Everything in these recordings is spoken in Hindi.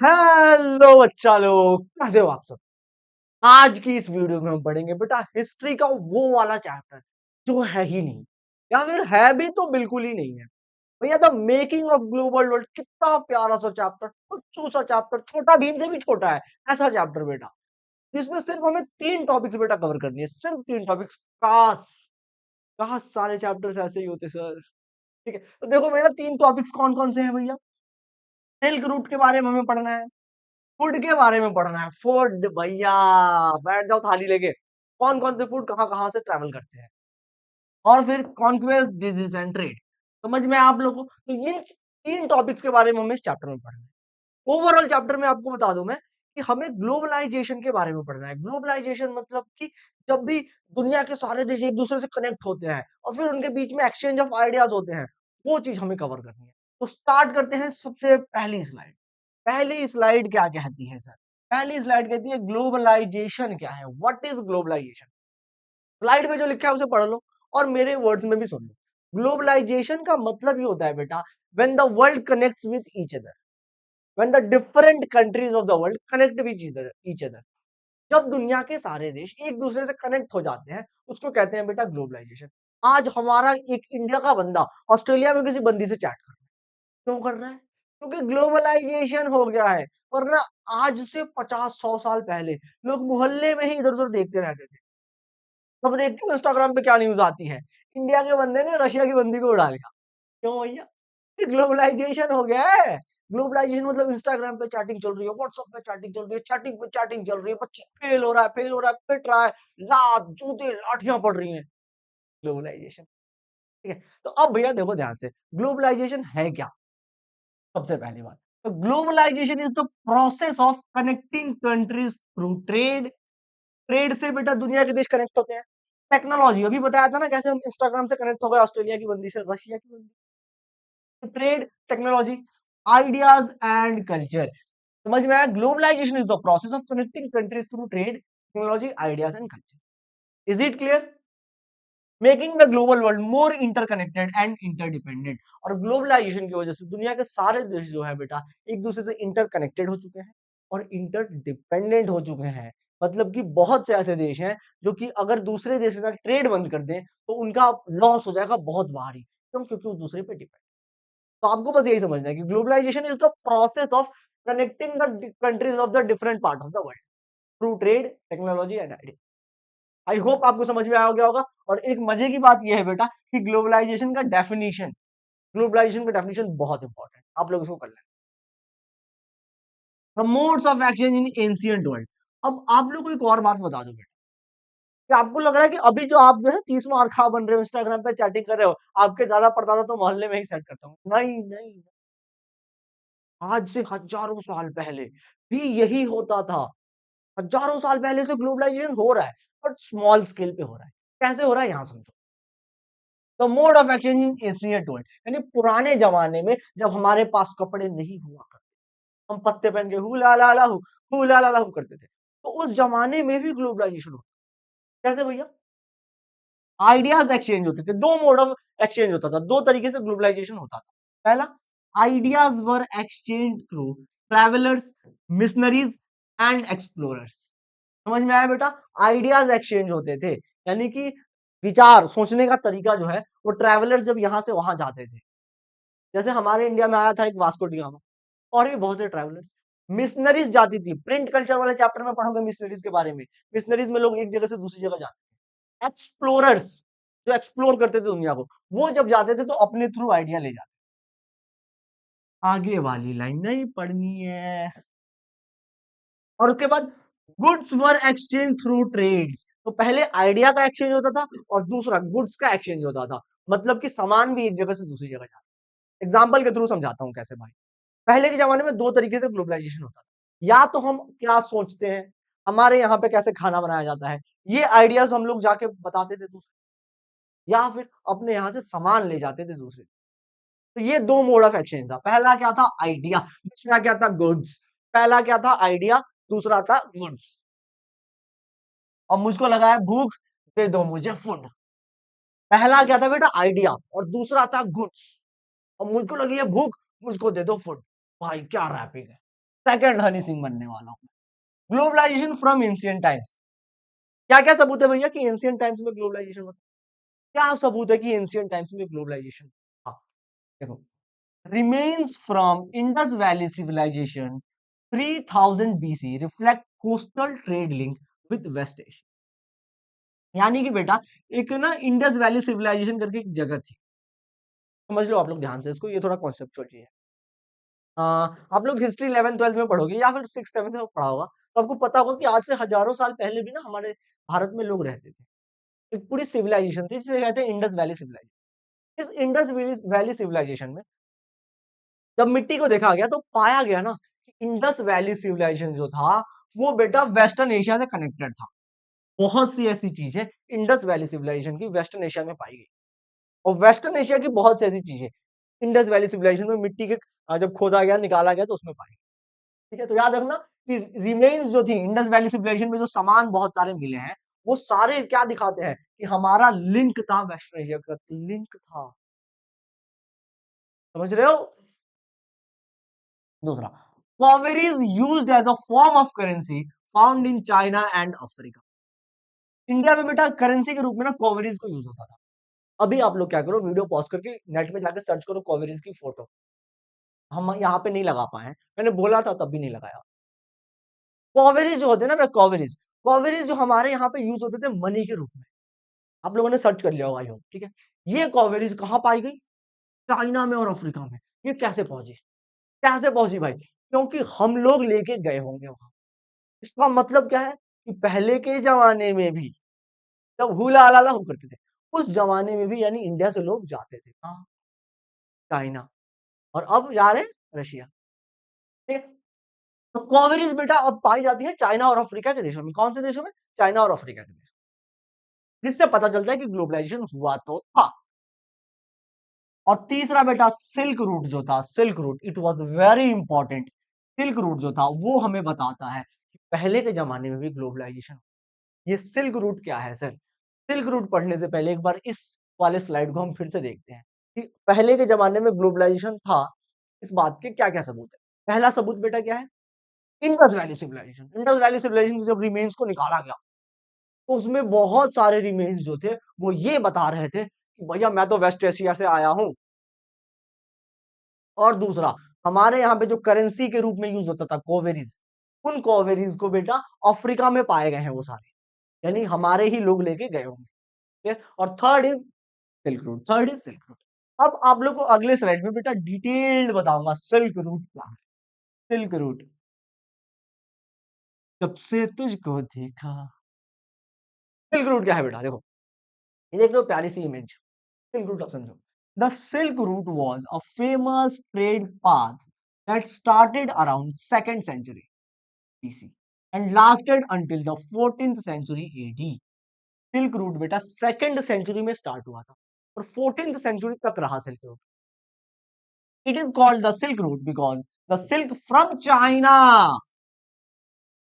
हेलो बच्चा लोग, कैसे हो आप सब। आज की इस वीडियो में हम पढ़ेंगे बेटा हिस्ट्री का वो वाला चैप्टर जो है ही नहीं, या फिर है भी तो बिल्कुल ही नहीं है। भैया the making of global world, कितना प्यारा सा चैप्टर, कुछ सा चैप्टर, छोटा भीम से भी छोटा है ऐसा चैप्टर बेटा, जिसमें सिर्फ हमें 3 टॉपिक्स बेटा कवर करनी है, सिर्फ 3 टॉपिक्स। काश काश सारे चैप्टर्स ऐसे ही होते सर। ठीक है, तो देखो बेटा 3 टॉपिक्स कौन कौन से हैं भैया। सिल्क रूट के बारे में हमें पढ़ना है, फूड के बारे में पढ़ना है। फूड भैया, बैठ जाओ थाली लेके, कौन कौन से फूड कहाँ कहाँ से ट्रैवल करते हैं। और फिर कॉन्क्वेस्ट, डिजीज एंड ट्रेड। समझ में आप लोगों को, तो इन 3 टॉपिक्स के बारे में हमें इस चैप्टर में पढ़ना है। ओवरऑल चैप्टर में आपको बता दूं मैं कि हमें ग्लोबलाइजेशन के बारे में पढ़ना है। ग्लोबलाइजेशन मतलब कि जब भी दुनिया के सारे देश एक दूसरे से कनेक्ट होते हैं और फिर उनके बीच में एक्सचेंज ऑफ आइडियाज होते हैं, वो चीज हमें कवर करनी है। तो स्टार्ट करते हैं सबसे पहली स्लाइड। पहली स्लाइड क्या कहती है सर? पहली स्लाइड कहती है ग्लोबलाइजेशन क्या है, व्हाट इज ग्लोबलाइजेशन। स्लाइड में जो लिखा है उसे पढ़ लो और मेरे वर्ड्स में भी सुन लो। ग्लोबलाइजेशन का मतलब ये होता है बेटा, when the world connects with each other, when the different countries of the world connect with each other. जब दुनिया के सारे देश एक दूसरे से कनेक्ट हो जाते हैं, उसको कहते हैं बेटा ग्लोबलाइजेशन। आज हमारा एक इंडिया का बंदा ऑस्ट्रेलिया में किसी बंदी से चैट कर रहा है, क्यों कर रहा है? क्योंकि ग्लोबलाइजेशन हो गया है। वरना आज से 50-100 साल पहले लोग मोहल्ले में ही इधर उधर देखते रहते थे। अब देखते हो इंस्टाग्राम पे क्या न्यूज आती है, इंडिया के बंदे ने रशिया की बंदी को उड़ा लिया। क्यों भैया? ये ग्लोबलाइजेशन हो गया है। ग्लोबलाइजेशन मतलब इंस्टाग्राम पे चैटिंग चल रही है, व्हाट्सएप पे चैटिंग चल रही है, चैटिंग पे चैटिंग चल रही है, बच्चे फेल हो रहा है, फेल हो रहा है, पिट रहा है, लात जूते लाठियां पड़ रही हैं। ग्लोबलाइजेशन। ठीक है, तो अब भैया देखो ध्यान से, ग्लोबलाइजेशन है क्या। सबसे पहली बात, तो globalisation is the process of connecting countries through trade. Trade से बेटा दुनिया के देश कनेक्ट होते हैं। टेक्नोलॉजी, अभी बताया था ना कैसे हम इंस्टाग्राम से कनेक्ट हो गए ऑस्ट्रेलिया की बंदी से रशिया की बंदी। तो trade, technology, ideas and culture. समझ में आया? Globalisation is the process of connecting countries through trade, technology, ideas and culture. Is it clear? Making the global world more interconnected and interdependent. और ग्लोबलाइजेशन की वजह से दुनिया के सारे देश जो है बेटा एक दूसरे से इंटरकनेक्टेड हो चुके हैं और इंटरडिपेंडेंट हो चुके हैं। मतलब कि बहुत से ऐसे देश हैं जो कि अगर दूसरे देश के साथ ट्रेड बंद कर दें तो उनका लॉस हो जाएगा बहुत भारी, क्यों? क्योंकि वो दूसरे पे डिपेंड। तो आपको बस यही समझना है कि globalisation is the process of connecting the countries of the different part of the world through trade, technology and idea. I hope आपको समझ में आ गया होगा। और एक मजे की बात यह है बेटा कि ग्लोबलाइजेशन का डेफिनेशन बहुत इंपॉर्टेंट, आप लोग इसको कर लें। The modes of exchange in ancient world. अब आप लोग को एक और बात बता दो बेटा, कि आपको लग रहा है कि अभी जो आप जो है 30वां खा बन रहे हो, इंस्टाग्राम पे चैटिंग कर रहे हो, आपके दादा परदादा तो मोहल्ले में ही सेट करता हूँ। नहीं नहीं, आज से हजारों साल पहले भी यही होता था। हजारों साल पहले से ग्लोबलाइजेशन हो रहा है, बट स्मॉल स्केल पे हो रहा है। कैसे हो रहा है यहां समझो। तो mode of exchange in ancient world, यानी पुराने जमाने में जब हमारे पास कपड़े नहीं हुआ करते, हम पत्ते पहन के हु ला ला हु करते थे, तो उस जमाने में भी ग्लोबलाइजेशन होता। कैसे भैया? आइडियाज एक्सचेंज होते थे। दो मोड ऑफ एक्सचेंज होता था, दो तरीके से ग्लोबलाइजेशन होता था। पहला, ideas were exchange through travellers, missionaries and explorers. समझ में आया बेटा? आइडियाज एक्सचेंज होते थे, यानी कि विचार सोचने का तरीका जो है वो ट्रैवलर्स जब यहां से वहां जाते थे, जैसे हमारे इंडिया में आया था एक वास्को डी गामा, और भी बहुत से ट्रैवलर्स। मिशनरीज जाती थी, प्रिंट कल्चर वाले चैप्टर में पढ़ोगे मिशनरीज के बारे में। मिशनरीज में लोग एक जगह से दूसरी जगह जाते थे। एक्सप्लोरर्स, जो एक्सप्लोर करते थे दुनिया को, वो जब जाते थे तो अपने थ्रू आइडिया ले जाते। आगे वाली लाइन नहीं पढ़नी है। और उसके बाद, goods were exchange through trades. तो पहले आइडिया का एक्सचेंज होता था और दूसरा गुड्स का एक्सचेंज होता था। मतलब कि सामान भी एक जगह से दूसरी जगह जाता। एग्जाम्पल के थ्रू समझाता हूं कैसे भाई। पहले के जमाने में दो तरीके से ग्लोबलाइजेशन होता था। या तो हम क्या सोचते हैं, हमारे यहाँ पे कैसे खाना बनाया जाता है, ये आइडियाज हम लोग जाके बताते थे दूसरे, या फिर अपने यहाँ से सामान ले जाते थे दूसरे। तो ये दो मोड ऑफ एक्सचेंज था। पहला क्या था? आइडिया। दूसरा क्या था? गुड्स। पहला क्या था? आइडिया। दूसरा था गुड्स। और मुझको लगा है भूख, दे दो मुझे फूड। पहला क्या था बेटा? आइडिया। और दूसरा था गुड्स। और मुझको लगी है भूख, मुझको दे दो फूड। भाई क्या रैपिंग है। सेकंड हनी सिंह बनने वाला हूं। ग्लोबलाइजेशन फ्रॉम एंशिएंट टाइम्स, क्या क्या सबूत है भैया कि एंशिएंट टाइम्स में ग्लोबलाइजेशन होता? क्या सबूत है कि एंशिएंट टाइम्स में ग्लोबलाइजेशन? हाँ, देखो, remains from Indus Valley civilization 3000 BC reflect coastal trade link with West Asia। यानी कि बेटा एक ना इंडस वैली सिविलाइजेशन करके एक जगह थी, समझ लो आप लोग ध्यान से इसको, ये थोड़ा कॉन्सेप्चुअल चीज है। आप लोग हिस्ट्री 11th 12th में पढ़ोगे या फिर 6th 7th में पढ़ा होगा, तो आपको पता होगा कि आज से हजारों साल पहले भी ना हमारे भारत में लोग रहते थे। एक पूरी सिविलाइजेशन थी जिसे कहते हैं इंडस वैली सिविलाइजेशन। इस इंडस वैली सिविलाइजेशन में जब मिट्टी को देखा गया तो पाया गया ना कि इंडस वैली सिविलाइजेशन जो था वो बेटा वेस्टर्न एशिया से कनेक्टेड था। बहुत सी ऐसी चीजें इंडस वैली सिविलाइजेशन की वेस्टर्न एशिया में पाई गई, और वेस्टर्न एशिया की बहुत सी ऐसी चीजें इंडस वैली सिविलाइजेशन में मिट्टी के जब खोदा गया निकाला गया तो उसमें पाई। ठीक है, तो याद रखना कि रिमेन्स जो थी इंडस वैली सिविलाइजेशन में जो सामान बहुत सारे मिले हैं वो सारे क्या दिखाते हैं कि हमारा लिंक था वेस्टर्न एशिया के साथ, लिंक था। समझ रहे हो? दूसरा, cowrie is used as a form of currency found in China and Africa. India में बेटा करेंसी के रूप में ना कॉवेरीज को यूज होता था। अभी आप लोग क्या करो, वीडियो पॉज करके नेट में जाकर सर्च करो कॉवेरीज की फोटो। हम यहाँ पे नहीं लगा पाए हैं, मैंने बोला था तब भी नहीं लगाया। कॉवेरीज जो होते हैं ना, कॉवेरीज कॉवेरीज जो हमारे यहाँ पे यूज होते थे मनी के रूप में, आप लोगों ने सर्च कर लिया होगा, आई होप। ठीक है, ये कॉवेरीज कहाँ पाई गई? चाइना में और अफ्रीका में। ये कैसे पहुंची? कैसे पहुंची भाई? क्योंकि हम लोग लेके गए होंगे वहां। इसका मतलब क्या है कि पहले के जमाने में भी जब हुला हलाला हम करते थे, उस जमाने में भी यानी इंडिया से लोग जाते थे कहाँ? चाइना। और अब जा रहे हैं रशिया। ठीक है, तो कॉवेरीज बेटा अब पाई जाती है चाइना और अफ्रीका के देशों में। कौन से देशों में? चाइना और अफ्रीका के देशों में। जिससे पता चलता है कि ग्लोबलाइजेशन हुआ तो था। और तीसरा बेटा सिल्क रूट जो था, silk route it was very important. Silk route जो था वो हमें बताता है कि पहले के जमाने में भी ग्लोबलाइजेशन। ये सिल्क रूट क्या है सर? सिल्क रूट पढ़ने से पहले एक बार इस वाले स्लाइड को हम फिर से देखते हैं कि पहले के जमाने में ग्लोबलाइजेशन था, इस बात के क्या क्या सबूत है। पहला सबूत बेटा क्या है? Indus valley civilisation. Indus valley civilisation जब रिमेन्स को निकाला गया तो उसमें बहुत सारे रिमेन्स जो थे वो ये बता रहे थे कि भैया मैं तो वेस्ट एशिया से आया हूं। और दूसरा, हमारे यहाँ पे जो करेंसी के रूप में यूज होता था कोवेरीज, उन कोवेरीज को बेटा अफ्रीका में पाए गए हैं वो सारे, यानी हमारे ही लोग लेके गए होंगे। ठीक है? और third is silk route, third is silk route. अब आप लोग को अगले स्लाइड में बेटा डिटेल्ड बताऊंगा सिल्क रूट क्या है। सिल्क रूट, जब से तुझको देखा। सिल्क रूट क्या है बेटा? देखो, ये देख लो प्यारी सी इमेज। सिल्क रूट अब समझो। The silk route was a famous trade path that started around 2nd century BC and lasted until the 14th century AD। Silk route बेटा 2nd सेंचुरी में स्टार्ट हुआ था और 14th सेंचुरी तक रहा silk route. It is called the silk route because the silk from China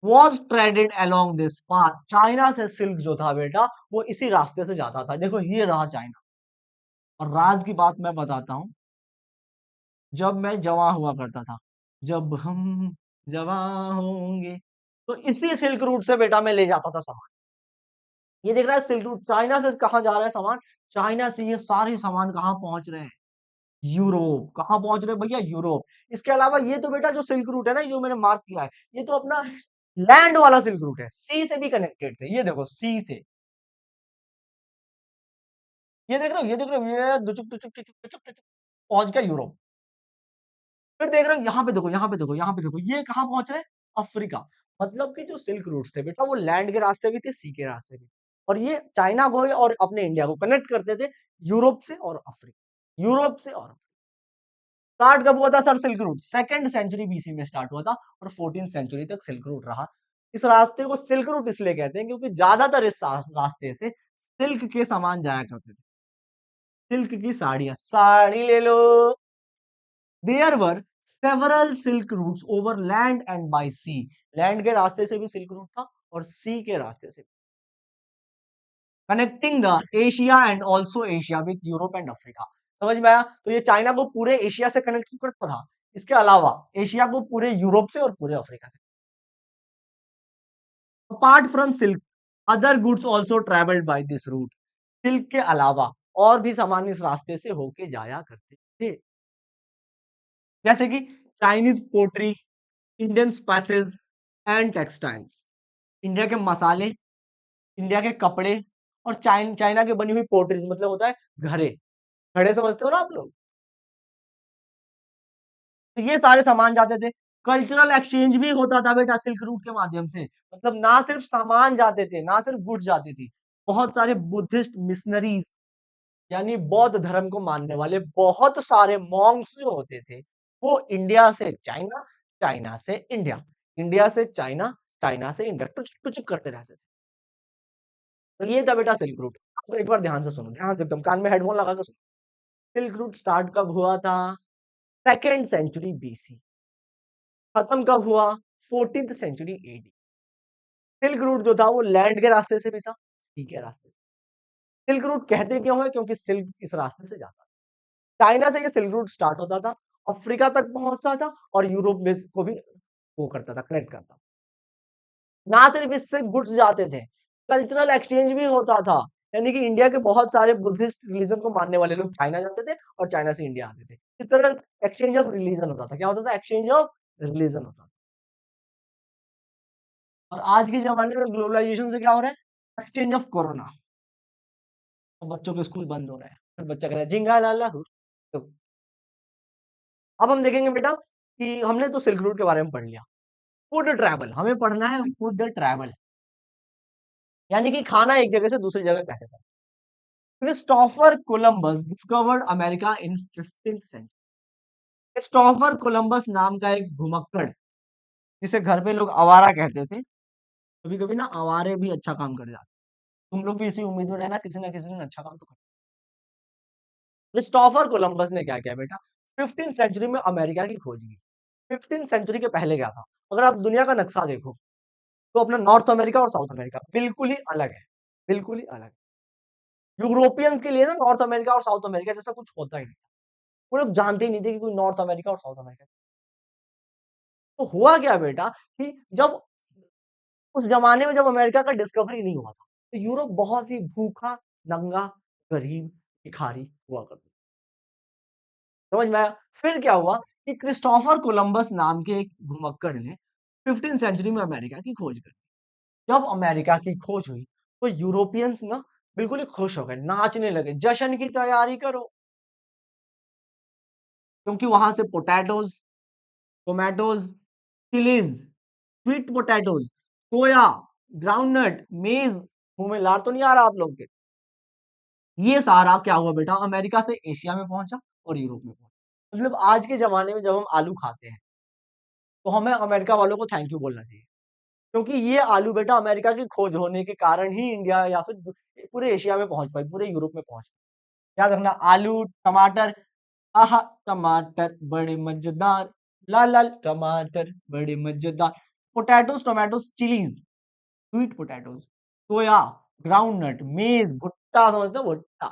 was traded along this path. China से सिल्क जो था बेटा वो इसी रास्ते से जाता था। देखो ये रहा चाइना। और राज की बात मैं बताता हूं, जब मैं जवां हुआ करता था, जब हम जवां होंगे, तो इसी सिल्क रूट से बेटा मैं ले जाता था सामान। ये देख रहा है सिल्क रूट चाइना से कहाँ जा रहा है सामान? चाइना से ये सारे सामान कहाँ पहुंच रहे हैं? यूरोप। कहाँ पहुंच रहे हैं भैया? यूरोप। इसके अलावा ये तो बेटा जो सिल्क रूट है ना, जो मैंने मार्क किया है, ये तो अपना लैंड वाला सिल्क रूट है, सी से भी कनेक्टेड थे। ये देखो सी से, ये देख रहे हो, ये देख रहे हो, ये दुचुक दुचुक दुचुक दुचुक दुचुक पहुंच गया यूरोप। फिर देख रहे हो यहाँ पे देखो, यहाँ पे देखो, यहाँ पे देखो, ये कहाँ पहुंच रहे हैं? अफ्रीका। मतलब कि जो सिल्क रूट्स थे बेटा वो लैंड के रास्ते भी थे, सी के रास्ते भी। और ये चाइना को और अपने इंडिया को कनेक्ट करते थे यूरोप से और अफ्रीका, यूरोप से और। स्टार्ट कब हुआ था sir silk route? 2nd century BC में स्टार्ट हुआ था और 14th सेंचुरी तक सिल्क रूट रहा। इस रास्ते को सिल्क रूट इसलिए कहते हैं क्योंकि ज्यादातर इस रास्ते से सिल्क के सामान जाया करते थे। सिल्क की साड़ियां, साड़ी ले लो। There were several silk routes over land and by sea. Land के रास्ते से भी सिल्क रूट था और सी के रास्ते से, connecting the Asia and also Asia with Europe and Africa. समझ में आया? तो ये चाइना को पूरे एशिया से कनेक्ट करता था, इसके अलावा एशिया को पूरे यूरोप से और पूरे अफ्रीका से। Apart from silk, other goods also travelled by this route. Silk के अलावा और भी सामान इस रास्ते से होके जाया करते थे, जैसे कि Chinese pottery, Indian spices and textiles. India के मसाले, इंडिया के कपड़े और चाइना की बनी हुई पोट्रीज, मतलब होता है घड़े। घड़े समझते हो ना आप लोग? तो ये सारे सामान जाते थे। कल्चरल एक्सचेंज भी होता था बेटा सिल्क रूट के माध्यम से। मतलब ना सिर्फ सामान जाते थे, ना सिर्फ गुड्स जाती थी, बहुत सारे बुद्धिस्ट मिशनरीज, यानी बौद्ध धर्म को मानने वाले बहुत सारे मॉन्क्स जो होते थे, वो इंडिया से चाइना, चाइना से इंडिया, इंडिया से चाइना, चाइना से इंडिया टुच टुच करते रहते थे। तो ये था बेटा सिल्क रूट। तो एक बार ध्यान से सुनो, ध्यान से एकदम कान में हेडफोन लगा के सुनो। सिल्क रूट स्टार्ट कब हुआ था? Second century BC. खत्म कब हुआ? 14th century AD. Silk route जो था वो लैंड के रास्ते से भी था, सी के रास्ते से। सिल्क रूट कहते क्यों है? क्योंकि सिल्क इस रास्ते से जाता था। चाइना से ये सिल्क रूट स्टार्ट होता था, अफ्रीका तक पहुंचता था और यूरोप में को भी वो करता था, कनेक्ट करता था। ना सिर्फ इससे गुड्स जाते थे, कल्चरल एक्सचेंज भी होता था। यानी कि इंडिया के बहुत सारे बुद्धिस्ट रिलीजन को मानने वाले लोग चाइना जाते थे और चाइना से इंडिया आते थे। इस तरह एक्सचेंज ऑफ रिलीजन होता था। क्या होता था? एक्सचेंज ऑफ रिलीजन होता था। और आज के जमाने में ग्लोबलाइजेशन से क्या हो रहा है? Exchange of corona. बच्चों के स्कूल बंद हो रहे हैं, फिर बच्चा कह रहा है जिंगा लाला हूँ। तो अब हम देखेंगे बेटा कि हमने तो सिल्क रूट के बारे में पढ़ लिया। फूड ट्रैवल हमें पढ़ना है, फूड ट्रैवल यानी कि खाना एक जगह से दूसरी जगह कैसे जाए। Christopher Columbus discovered America in 15th century. Christopher Columbus नाम का एक घुमक्कड़, जिसे घर पे लोग आवारा कहते थे, कभी कभी ना आवारे भी अच्छा काम कर जाते। तुम लोग भी इसी उम्मीद में रहना, किसी ना किसी दिन अच्छा काम तो कर। क्रिस्टोफर कोलंबस ने क्या किया बेटा? 15th सेंचुरी में अमेरिका की खोज की। 15th सेंचुरी के पहले क्या था? अगर आप दुनिया का नक्शा देखो तो अपना नॉर्थ अमेरिका और साउथ अमेरिका बिल्कुल ही अलग है, बिल्कुल ही अलग। यूरोपियंस के लिए ना नॉर्थ अमेरिका और साउथ अमेरिका जैसा कुछ होता ही नहीं। वो लोग जानते ही नहीं थे कि कोई नॉर्थ अमेरिका और साउथ अमेरिका। तो हुआ क्या बेटा कि जब उस जमाने में जब अमेरिका का डिस्कवरी नहीं हुआ था, तो यूरोप बहुत ही भूखा, नंगा, गरीब, भिखारी हुआ करता। समझ में आया? फिर क्या हुआ कि क्रिस्टोफर कोलंबस नाम के एक घुमक्कड़ ने 15th सेंचुरी में अमेरिका की खोज कर। जब अमेरिका की खोज हुई तो यूरोपियंस ना बिल्कुल ही खुश हो गए, नाचने लगे, जश्न की तैयारी करो, क्योंकि वहां से potatoes, tomatoes, chillies, sweet potatoes, soya, groundnut, maize, मुंह में लार तो नहीं आ रहा आप लोग के? ये सारा क्या हुआ बेटा? अमेरिका से एशिया में पहुंचा और यूरोप में पहुंचा। मतलब आज के जमाने में जब हम आलू खाते हैं तो हमें अमेरिका वालों को थैंक यू बोलना चाहिए, क्योंकि ये आलू बेटा अमेरिका की खोज होने के कारण ही इंडिया या फिर पूरे एशिया में पहुंच पाई, पूरे यूरोप में पहुंच पाई। याद रखना, आलू, टमाटर, आहा टमाटर बड़े मजेदार, लाल लाल टमाटर बड़े मजेदार, potatoes, tomatoes, chillies, sweet potatoes, soya, groundnut, maize, भुट्टा, समझते हो? भुट्टा।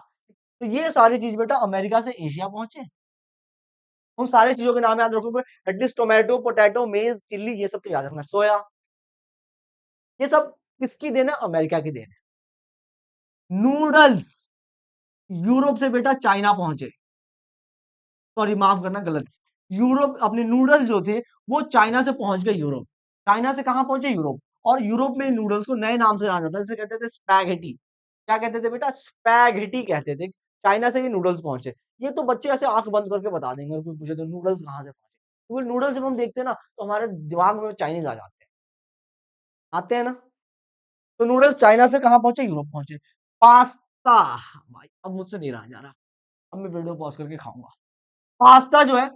तो ये सारी चीज बेटा अमेरिका से एशिया पहुंचे। उन सारी चीजों के नाम याद रखोगे, एटलीस्ट टोमेटो, पोटैटो, मेज, चिल्ली, ये सब तो याद रखना, सोया। ये सब किसकी देन है? अमेरिका की देन है। नूडल्स यूरोप से बेटा चाइना पहुंचे। सॉरी माफ करना, गलत। यूरोप अपने नूडल जो थे वो चाइना से पहुंच गए यूरोप। चाइना से कहां पहुंचे? यूरोप। और यूरोप में नूडल्स को नए नाम से जाना जाता है, जैसे कहते थे स्पैगेटी। क्या कहते थे बेटा? स्पैगेटी कहते थे। चाइना से ये नूडल्स पहुंचे। ये तो बच्चे ऐसे आंख बंद करके बता देंगे, और कोई पूछे तो नूडल्स कहां से पहुंचे, क्योंकि नूडल्स जब हम देखते हैं ना तो हमारे दिमाग में चाइनीज आ जाते हैं, आते हैं ना। तो नूडल्स चाइना से कहां पहुंचे? यूरोप पहुंचे। पास्ता, भाई अब मुझसे नहीं रहा जा रहा, अब मैं वीडियो पॉज करके खाऊंगा। पास्ता जो है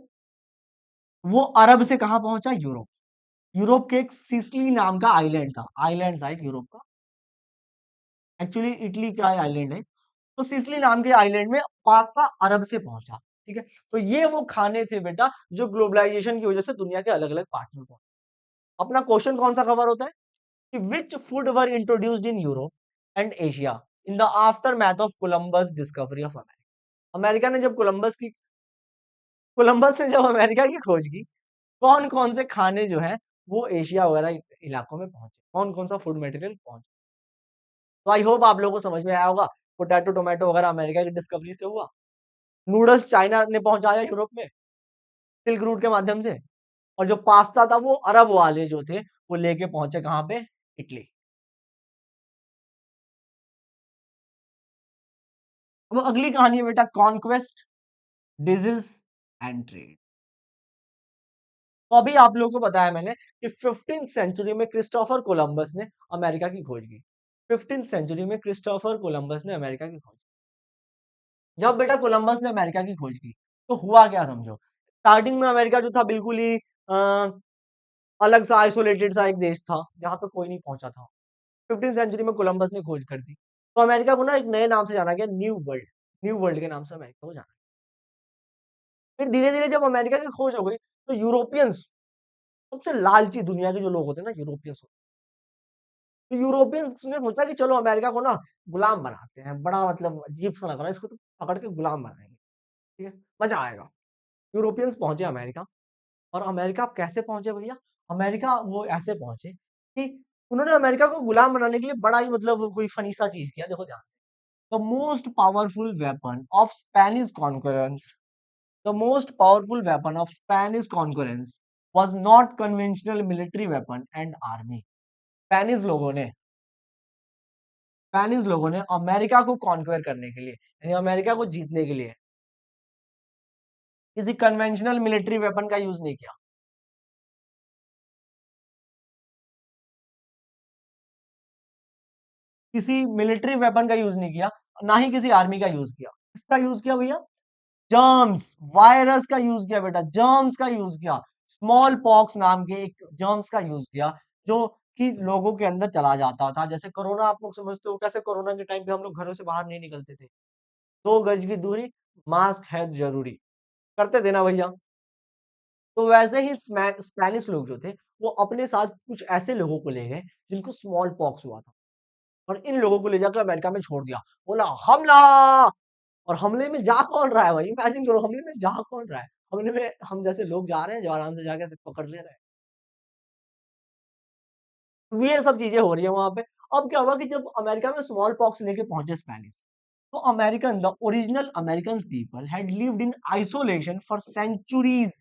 वो अरब से कहां पहुंचा? यूरोप। यूरोप के एक सिसिली नाम का आइलैंड था, आइलैंड था एक यूरोप का। एक्चुअली इटली का आइलैंड है। तो सिसिली नाम के आइलैंड में पास्ता अरब से पहुंचा। ठीक है, तो ये वो खाने थे बेटा जो ग्लोबलाइजेशन की वजह से दुनिया के अलग अलग पार्ट्स में पहुंचे। अपना क्वेश्चन कौन सा कवर होता है कि which food were introduced in Europe and Asia in the after math of Columbus discovery of America. America ने जब कोलंबस की कोलंबस ने जब अमेरिका की खोज की, कौन-कौन से खाने जो हैं, वो एशिया वगैरह इलाकों में पहुँचे, कौन-कौन सा फूड मटेरियल पहुँचा। तो आई होप आप लोगों को समझ में आया होगा, पोटैटो, टोमेटो वगैरह अमेरिका की डिस्कवरी से हुआ। नूडल्स चाइना ने पहुँचाया यूरोप में, सिल्क रूट के माध्यम से, और जो पास्ता था वो अरब वाले जो थे, वो लेके पहुँचे कहाँ पे? इटली। अब अगली कहानी है बेटा कॉन्क्वेस्ट, डिजीज एंड ट्रेड। तो अभी आप लोगों को बताया मैंने कि 15th सेंचुरी में क्रिस्टोफर कोलंबस ने अमेरिका की खोज की। 15th सेंचुरी में क्रिस्टोफर कोलंबस ने अमेरिका की खोज की। जब बेटा कोलंबस ने अमेरिका की खोज की, तो हुआ क्या समझो? स्टार्टिंग में अमेरिका जो था बिल्कुल ही अलग सा आइसोलेटेड सा एक देश था, जहाँ पे कोई नहीं पहुंचा था। 15th सेंचुरी में कोलंबस ने खोज कर दी। तो अमेरिका को ना एक नए नाम से जाना गया, न्यू वर्ल्ड। न्यू वर्ल्ड के नाम से अमेरिका को जाना। फिर धीरे-धीरे जब अमेरिका की खोज हो गई, तो यूरोपियंस, सबसे लालची दुनिया के जो लोग होते हैं ना, यूरोपियंस, तो यूरोपियंस ने सोचा कि चलो अमेरिका को ना गुलाम बनाते हैं। बड़ा मतलब अजीब सा लग रहा है, इसको तो पकड़ के गुलाम बनाएंगे, ठीक है, मजा आएगा। यूरोपियंस पहुंचे अमेरिका। और अमेरिका आप कैसे पहुंचे भैया? अमेरिका वो ऐसे पहुंचे कि उन्होंने अमेरिका को गुलाम बनाने के लिए बड़ा ही मतलब कोई फनी सा चीज किया। देखो ध्यान से, the most powerful weapon of Spanish concurrence, the most powerful weapon of Spanish concurrence was not conventional military weapon and army। Spanish लोगों ने अमेरिका को कॉन्क्वेर करने के लिए, यानी अमेरिका को जीतने के लिए, किसी कन्वेंशनल मिलिट्री वेपन का यूज नहीं किया। किसी मिलिट्री वेपन का यूज नहीं किया, ना ही किसी आर्मी का यूज किया। किसका यूज किया भैया? जर्म्स, वायरस का यूज किया बेटा, जर्म्स का यूज किया। स्मॉल पॉक्स नाम के एक जर्म्स का यूज किया, जो कि लोगों के अंदर चला जाता था। जैसे कोरोना आप लोग समझते हो, कैसे कोरोना के टाइम पे हम लोग घरों से बाहर नहीं निकलते थे, 2 गज की दूरी, मास्क है जरूरी, करते थे ना भैया। तो वैसे ही स्पेनिश लोग जो थे, वो अपने साथ कुछ ऐसे लोगों को ले गए जिनको स्मॉल पॉक्स हुआ था, और इन लोगों को ले जाकर अमेरिका में छोड़ दिया। बोला हमला, और हमले में जा कौन रहा है भाई? इमेजिन करो, हमले में जा कौन रहा है? हमले में हम जैसे लोग जा रहे हैं जो आराम से जाके ऐसे पकड़ ले रहे हैं। तो ये सब चीजें हो रही है वहां पे। अब क्या हुआ कि जब अमेरिका में स्मॉल पॉक्स लेके पहुंचे स्पेनिश, तो American, the original American people had lived in isolation for centuries.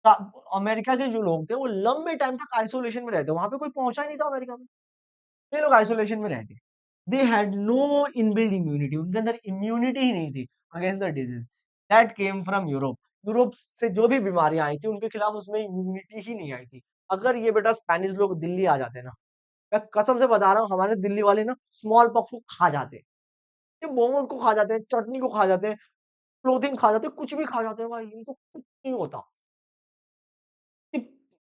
America के जो लोग थे वो लंबे टाइम तक आइसोलेशन में रहते, वहां पे कोई पहुंचा ही नहीं था अमेरिका में, ये लोग आइसोलेशन में रहते। They had no inbuilt immunity, उनके अंदर इम्यूनिटी ही नहीं थी against the disease that came from Europe. Europe से जो भी बीमारियां आई थी उनके खिलाफ उसमें इम्यूनिटी ही नहीं आई थी। अगर ये बेटा स्पेनिश लोग दिल्ली आ जाते ना, मैं कसम से बता रहा हूँ, हमारे दिल्ली वाले ना स्मॉल पॉक्स को खा जाते, ये मोमोज को खा जाते हैं, चटनी को खा जाते हैं, क्लोथिंग खा जाते हैं, कुछ भी खा जाते हैं भाई, इनको कुछ नहीं होता।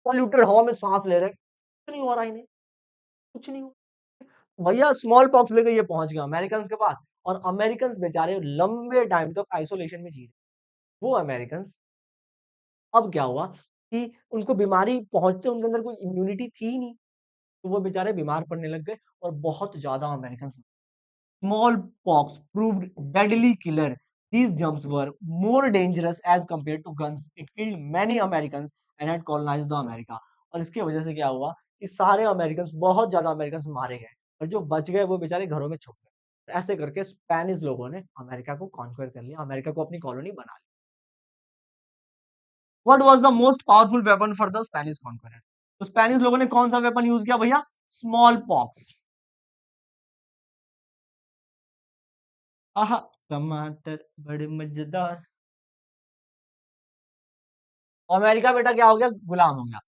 पॉल्यूटेड हवा में सांस ले रहे हैं, कुछ नहीं हो रहा इन्हें, कुछ नहीं हो। भैया स्मॉल पॉक्स लेके ये पहुंच गया अमेरिकन के पास, और अमेरिकन बेचारे लंबे टाइम तक आइसोलेशन में जी रहे। वो अमेरिकन, अब क्या हुआ कि उनको बीमारी पहुंचते उनके अंदर कोई इम्यूनिटी थी ही नहीं, तो वो बेचारे बीमार पड़ने लग गए, और बहुत ज्यादा American. Smallpox proved deadly killer. These germs were more dangerous as compared to guns. It killed many Americans and had colonized the America. और इसकी वजह से क्या हुआ कि सारे अमेरिकन, बहुत ज्यादा अमेरिकन मारे गए, और जो बच गए वो बेचारे घरों में छुप गए। ऐसे करके स्पेनिश लोगों ने अमेरिका को कॉन्क्वेर कर लिया, अमेरिका को अपनी कॉलोनी बना ली। What was the most powerful weapon for the Spanish conqueror? तो स्पेनिश लोगों ने कौन सा वेपन यूज किया भैया? Small pox. आहा, टमाटर बड़े मजेदार। अमेरिका बेटा क्या हो गया? गुलाम हो गया।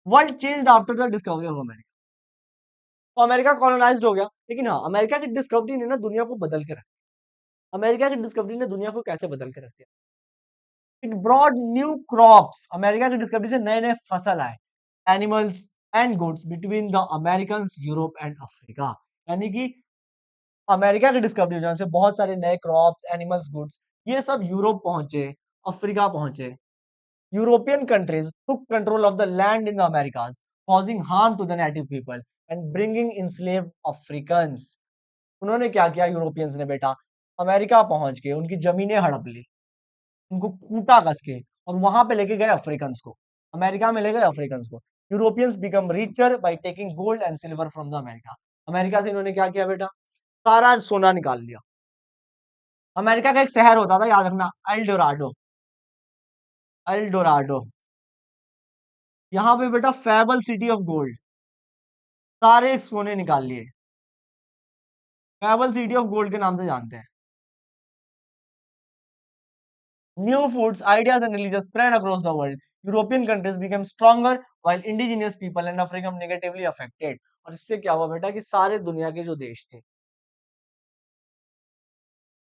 World changed after the discovery of America. तो अमेरिका कॉलोनाइज्ड हो गया, लेकिन हाँ, अमेरिका की डिस्कवरी ने ना दुनिया को बदल के रखा। अमेरिका की डिस्कवरी ने दुनिया को कैसे बदल के रख दिया? It brought new crops, America की डिस्कवरी से नए नए फसल आए, animals and goods between the American, Europe and Africa. यानी कि अमेरिका की डिस्कवरी से बहुत सारे नए क्रॉप्स, एनिमल्स, गुड्स, ये सब यूरोप पहुंचे, अफ्रीका पहुंचे। European countries took control of the land in the Americas, causing harm to the native people and bringing enslaved Africans। उन्होंने क्या किया यूरोपियंस ने बेटा? अमेरिका पहुंच के उनकी जमीनें हड़प ली, उनको कूटा कस के और वहां पे लेके गए अफ्रीकन को, अमेरिका में ले गए अफ्रीकन को। Europeans become richer by taking gold and silver from the America. America से इन्होंने क्या किया बेटा, सारा सोना निकाल लिया। अमेरिका का एक शहर होता था, याद रखना, एल डोराडो। एल डोराडो, यहाँ पे बेटा फेबल सिटी ऑफ गोल्ड, सारे सोने निकाल लिए, फेबल सिटी ऑफ गोल्ड के नाम से जानते हैं। New foods, ideas, and religions spread across the world. European countries became stronger, while indigenous people and Africa negatively affected. और इससे क्या हुआ बेटा कि सारे दुनिया के जो देश थे,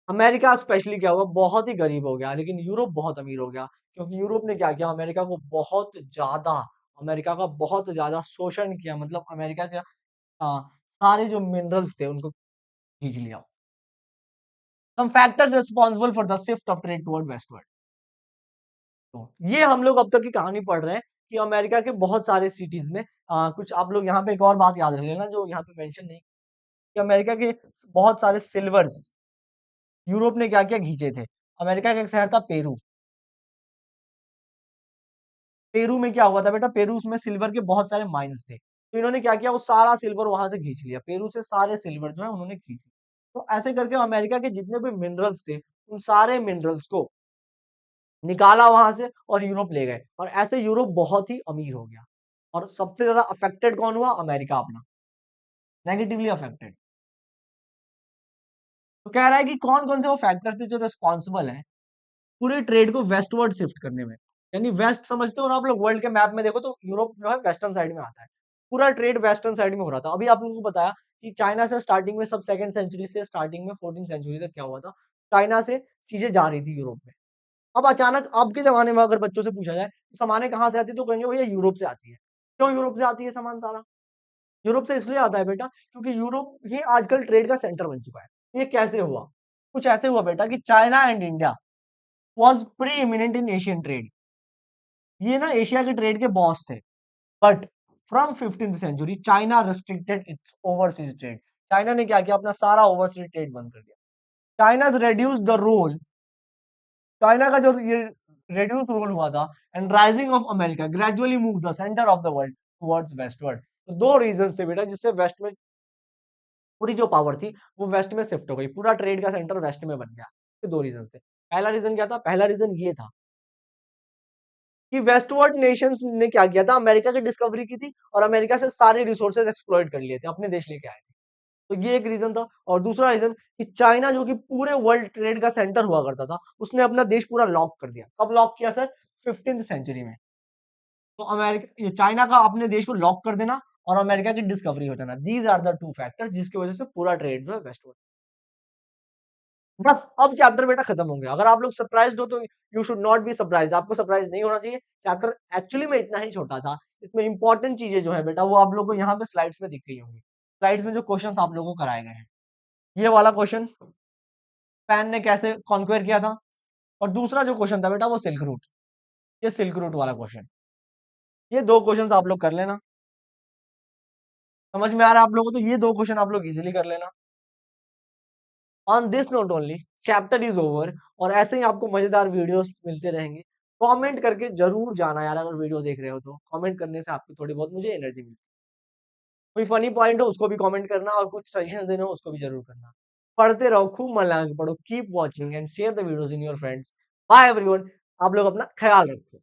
अमेरिका स्पेशली क्या हुआ, बहुत ही गरीब हो गया, लेकिन यूरोप बहुत अमीर हो गया, क्योंकि यूरोप ने क्या किया, अमेरिका को बहुत ज्यादा, अमेरिका का बहुत ज्यादा शोषण किया, मतलब अमेरिका के सारे जो मिनरल्स थे उनको खींच लिया। Some factors responsible for the shift of trade toward westward. तो ये हम लोग अब तक की कहानी पढ़ रहे हैं कि अमेरिका के बहुत सारे सिटीज में कुछ आप लोग यहाँ पे एक और बात याद रख लेना जो यहाँ पे मेंशन नहीं, कि अमेरिका के बहुत सारे सिल्वर्स यूरोप ने क्या किया, खींचे थे। अमेरिका का एक शहर था पेरू, पेरू में क्या हुआ था बेटा, पेरू में सिल्वर के बहुत सारे माइंस थे, तो इन्होंने क्या किया, वो सारा सिल्वर वहां से खींच लिया, पेरू से सारे सिल्वर जो है उन्होंने खींच लिया। तो ऐसे करके अमेरिका के जितने भी मिनरल्स थे उन सारे मिनरल्स को निकाला वहां से और यूरोप ले गए, और ऐसे यूरोप बहुत ही अमीर हो गया। और सबसे ज्यादा अफेक्टेड कौन हुआ, अमेरिका अपना, नेगेटिवली अफेक्टेड। तो कह रहा है कि कौन कौन से वो फैक्टर थे जो रिस्पॉन्सिबल है पूरे ट्रेड को वेस्टवर्ड शिफ्ट करने में। यानी वेस्ट समझते हो ना आप लोग, वर्ल्ड के मैप में देखो तो यूरोप जो है वेस्टर्न साइड में आता है, पूरा ट्रेड वेस्टर्न साइड में हो रहा था। अभी आप लोगों को बताया कि चाइना से स्टार्टिंग में, सब सेकंड सेंचुरी से स्टार्टिंग में 14 सेंचुरी तक क्या हुआ था, चाइना से चीजें जा रही थी यूरोप में। अब अचानक अब के जमाने में अगर बच्चों से पूछा जाए तो सामानें कहाँ से आती है, तो कहेंगे भैया यूरोप से आती है। क्यों यूरोप से आती है सामान सारा, यूरोप से इसलिए आता है बेटा क्योंकि यूरोप ही आजकल ट्रेड का सेंटर बन चुका है। ये कैसे हुआ, कुछ ऐसे हुआ बेटा कि China and India was pre eminent in Asian trade, ये ना एशिया के ट्रेड के बॉस थे। But from 15th century China restricted its overseas trade, China ने क्या किया, अपना सारा ओवरसीज ट्रेड बंद कर दिया। China reduced the role, China का जो ये रेड्यूस रोल हुआ था, and rising of America gradually move the centre of the world towards westward. तो दो रीजंस थे बेटा जिससे वेस्ट में पूरी जो पावर थी वो वेस्ट में शिफ्ट हो गई, पूरा ट्रेड का सेंटर वेस्ट में बन गया। ये दो रीजन थे। पहला रीजन क्या था, पहला रीजन ये था कि वेस्टवर्ड नेशंस ने क्या किया था, अमेरिका की डिस्कवरी की थी और अमेरिका से सारे रिसोर्सेज एक्सप्लॉइट कर लिए थे, अपने देश लेके आए थे। तो ये एक रीजन था। और दूसरा रीजन कि चाइना जो कि पूरे वर्ल्ड ट्रेड का सेंटर हुआ करता था, उसने अपना देश पूरा लॉक कर दिया। कब लॉक किया सर, 15th सेंचुरी में। तो अमेरिका, ये चाइना का अपने देश को लॉक कर देना और अमेरिका की डिस्कवरी हो जाना, these are the two factors जिसकी वजह से पूरा ट्रेड जो है वेस्टवर्ड। बस अब चैप्टर बेटा खत्म हो गया। अगर आप लोग सरप्राइज्ड हो तो you should not be surprised, आपको सरप्राइज नहीं होना चाहिए। चैप्टर एक्चुअली में इतना ही छोटा था, इसमें इंपॉर्टेंट चीजें जो है बेटा वो आप लोगों को यहाँ पे स्लाइड्स में दिख गई होंगी। स्लाइड्स में जो क्वेश्चंस आप लोगों को कराए गए हैं, ये वाला क्वेश्चन पैन ने कैसे कॉन्क्वेयर किया था, और दूसरा जो क्वेश्चन था बेटा वो सिल्क रूट, ये सिल्क रूट वाला क्वेश्चन। ये दो क्वेश्चंस आप लोग कर लेना, समझ में आ रहा है आप लोगों को, तो ये दो क्वेश्चन आप लोग इजीली कर लेना। On this note only chapter is over, और ऐसे ही आपको मजेदार वीडियोस मिलते रहेंगे। कमेंट करके जरूर जाना यार, अगर वीडियो देख रहे हो तो कमेंट करने से आपको थोड़ी बहुत मुझे एनर्जी मिलती है। कोई फनी पॉइंट हो उसको भी कमेंट करना, और कुछ सजेशन देना हो उसको भी जरूर करना। पढ़ते रहो, खूब मन लगा के पढ़ो, keep watching and share the videos in your friends. Bye everyone, आप लोग अपना ख्याल रखो।